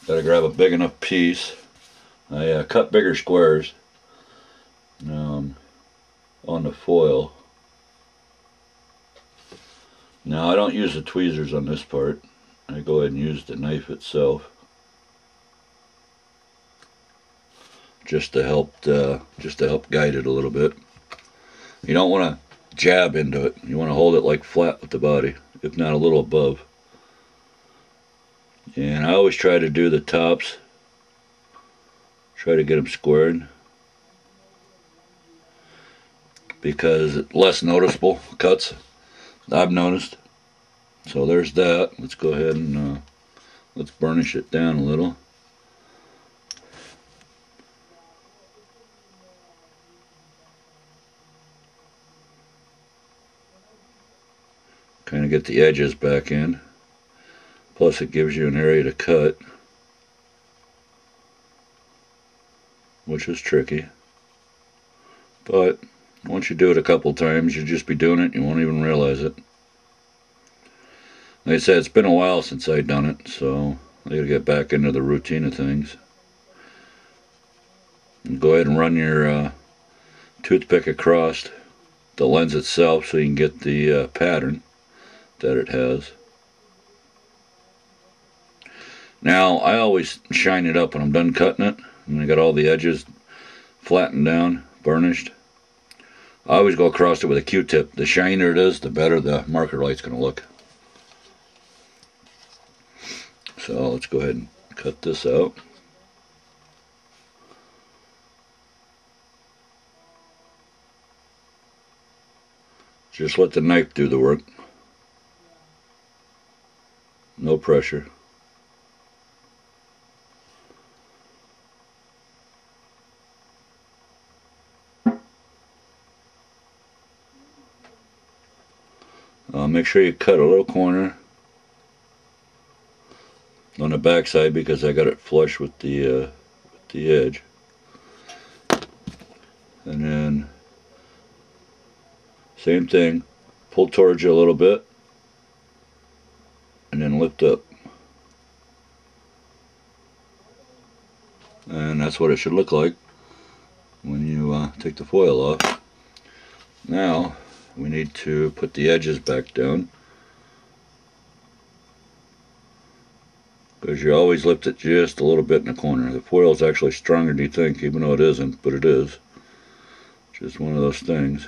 Gotta grab a big enough piece. I cut bigger squares on the foil. Now I don't use the tweezers on this part. I go ahead and use the knife itself, just to help guide it a little bit. You don't want to jab into it. You want to hold it like flat with the body, if not a little above. And I always try to do the tops. Try to get them squared, because it's less noticeable cuts, I've noticed. So there's that. Let's go ahead and let's burnish it down a little. Kind of get the edges back in. Plus it gives you an area to cut, which is tricky. But once you do it a couple times, you'll just be doing it, you won't even realize it. Like I said, it's been a while since I've done it, so I gotta get back into the routine of things. And go ahead and run your toothpick across the lens itself so you can get the pattern that it has. Now, I always shine it up when I'm done cutting it, and I got all the edges flattened down, burnished. I always go across it with a Q-tip. The shinier it is, the better the marker light's going to look. So let's go ahead and cut this out. Just let the knife do the work. No pressure. Make sure you cut a little corner on the back side, because I got it flush with the edge. And then same thing, pull towards you a little bit and then lift up. And that's what it should look like when you take the foil off. Now we need to put the edges back down, because you always lift it just a little bit in the corner. The foil is actually stronger than you think, even though it isn't, but it is. Just one of those things.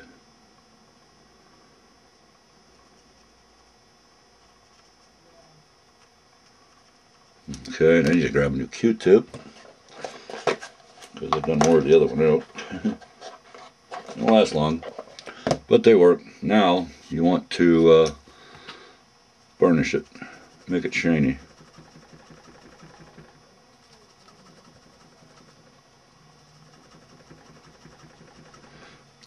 Okay, now you just grab a new Q-tip, because I've done more of the other one out. They don't last long, but they work. Now you want to burnish it, make it shiny.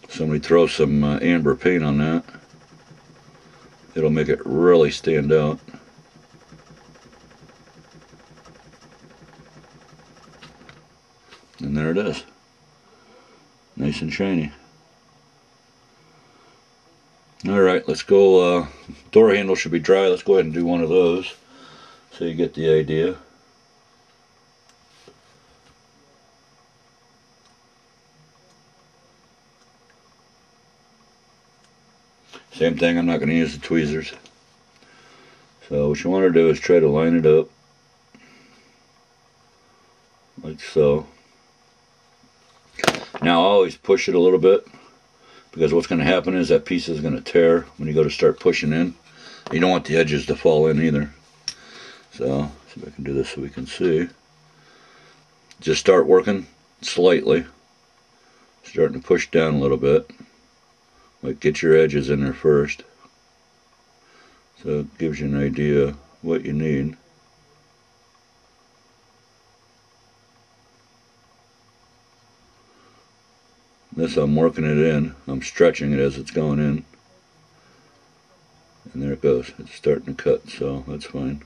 Somebody throw some amber paint on that. It'll make it really stand out. And there it is. Nice and shiny. Alright, let's go. Door handle should be dry. Let's go ahead and do one of those so you get the idea. Same thing, I'm not going to use the tweezers. So what you want to do is try to line it up like so. Now I always push it a little bit, because what's going to happen is that piece is going to tear when you go to start pushing in. You don't want the edges to fall in either. So, see if I can do this so we can see. Just start working slightly, starting to push down a little bit. Like, get your edges in there first, so it gives you an idea what you need. This, I'm working it in. I'm stretching it as it's going in. And there it goes. It's starting to cut, so that's fine.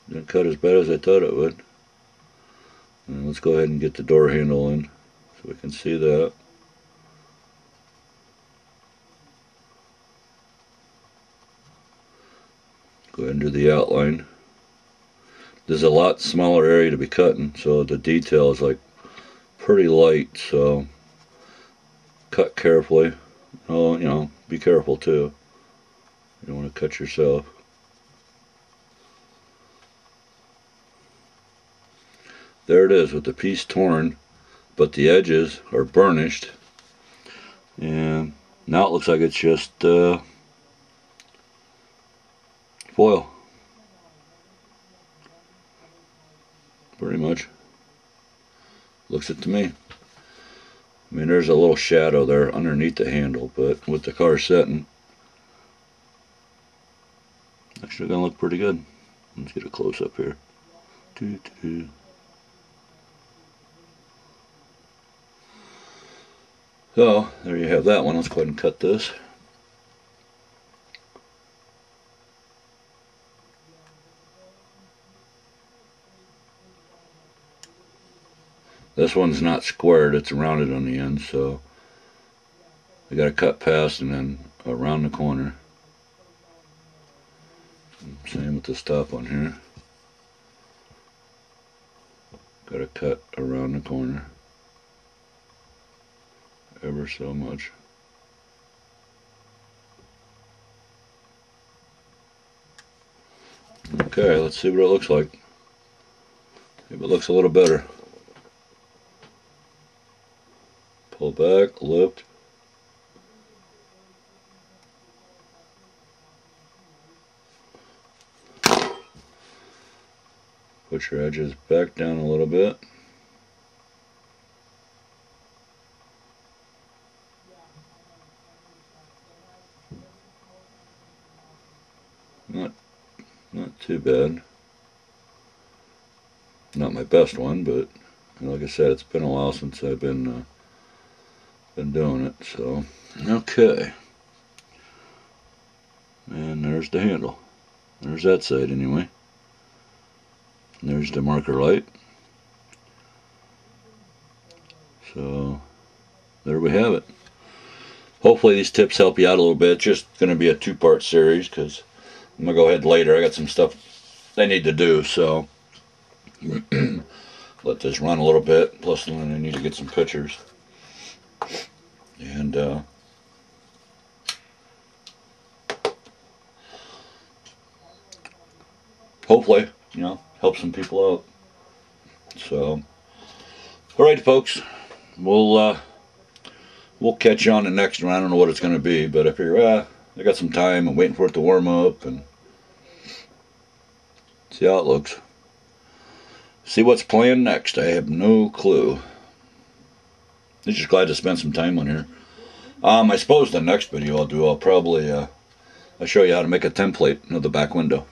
Didn't cut as bad as I thought it would. And let's go ahead and get the door handle in so we can see that. Go ahead and do the outline. There's a lot smaller area to be cutting, so the detail is like pretty light, so cut carefully. Oh, you know, be careful too. You don't want to cut yourself. There it is with the piece torn, but the edges are burnished, and now it looks like it's just foil. Pretty much. Looks it to me. I mean, there's a little shadow there underneath the handle, but with the car setting, actually gonna look pretty good. Let's get a close up here. So, there you have that one. Let's go ahead and cut this. This one's not squared, it's rounded on the end, so I got to cut past and then around the corner. Same with this top one here. Got to cut around the corner ever so much. Okay, let's see what it looks like. If it looks a little better. Pull back, lift. Put your edges back down a little bit. Not too bad. Not my best one, but like I said, it's been a while since I've been doing it. So okay, and there's the handle. There's that side anyway. And there's the marker light. So there we have it. Hopefully these tips help you out a little bit. It's just going to be a two-part series because I'm going to go ahead later. I got some stuff I need to do, so let this run a little bit. Plus then I need to get some pictures. And hopefully, you know, help some people out. So, alright folks, we'll catch you on the next one. I don't know what it's going to be, but if you're, I got some time. I'm waiting for it to warm up and see how it looks. See what's planned next. I have no clue. I'm just glad to spend some time on here. I suppose the next video I'll probably I'll show you how to make a template of the back window.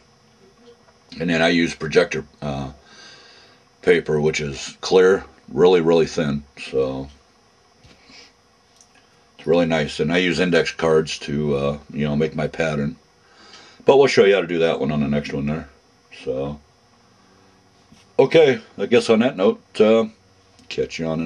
And then I use projector paper, which is clear, really thin. So it's really nice. And I use index cards to you know, make my pattern. But we'll show you how to do that one on the next one there. So okay, I guess on that note, catch you on